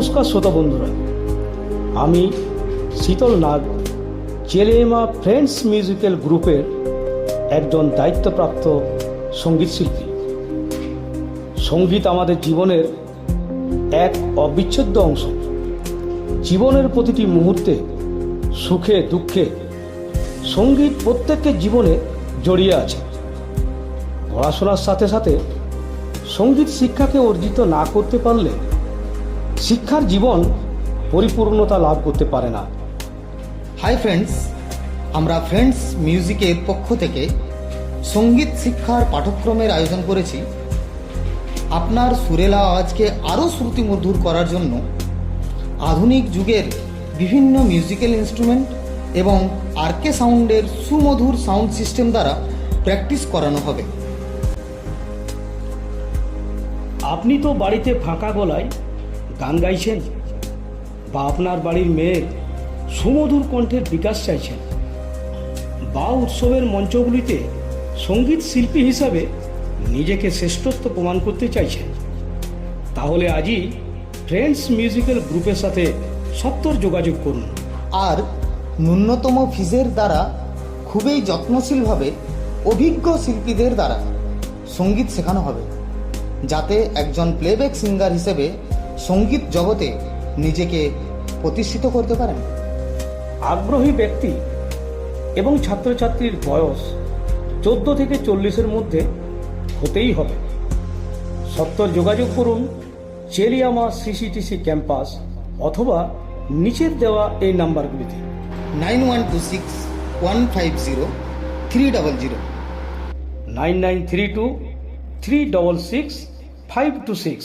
নমস্কার শ্রোতা বন্ধুরা, আমি শীতল নাগ চেলিয়ামা ফ্রেন্ডস মিউজিক্যাল গ্রুপের একজন দায়িত্বপ্রাপ্ত সঙ্গীত শিল্পী। সঙ্গীত আমাদের জীবনের এক অবিচ্ছেদ্য অংশ। জীবনের প্রতিটি মুহূর্তে, সুখে দুঃখে সঙ্গীত প্রত্যেকের জীবনে জড়িয়ে আছে। পড়াশোনার সাথে সাথে সঙ্গীত শিক্ষাকে অর্জিত না করতে পারলে শিক্ষার জীবন পরিপূর্ণতা লাভ করতে পারে না। হাই ফ্রেন্ডস, আমরা ফ্রেন্ডস মিউজিকের পক্ষ থেকে সঙ্গীত শিক্ষার পাঠ্যক্রমের আয়োজন করেছি। আপনার সুরেলা আওয়াজকে আরও শ্রুতিমধুর করার জন্য আধুনিক যুগের বিভিন্ন মিউজিক্যাল ইনস্ট্রুমেন্ট এবং আরকে সাউন্ডের সুমধুর সাউন্ড সিস্টেম দ্বারা প্র্যাকটিস করানো হবে। আপনি তো বাড়িতে ফাঁকা গলায় গান গাইছেন, বা আপনার বাড়ির মেয়ের সুমধুর কণ্ঠের বিকাশ চাইছেন, বা উৎসবের মঞ্চগুলিতে সঙ্গীত শিল্পী হিসাবে নিজেকে শ্রেষ্ঠত্ব প্রমাণ করতে চাইছেন, তাহলে আজই ফ্রেন্ডস মিউজিক্যাল গ্রুপের সাথে সত্বর যোগাযোগ করুন। আর ন্যূনতম ফিজের দ্বারা খুবই যত্নশীলভাবে অভিজ্ঞ শিল্পীদের দ্বারা সঙ্গীত শেখানো হবে, যাতে একজন প্লেব্যাক সিঙ্গার হিসেবে সঙ্গীত জগতে নিজেকে প্রতিষ্ঠিত করতে পারেন। আগ্রহী ব্যক্তি এবং ছাত্রছাত্রীর বয়স 14 থেকে 40-এর মধ্যে হতেই হবে। সত্বর যোগাযোগ করুন চেলিয়ামা সিসিটিসি ক্যাম্পাস অথবা নিচের দেওয়া এই নাম্বারগুলিতে। 9126-150-300 9932 366 526।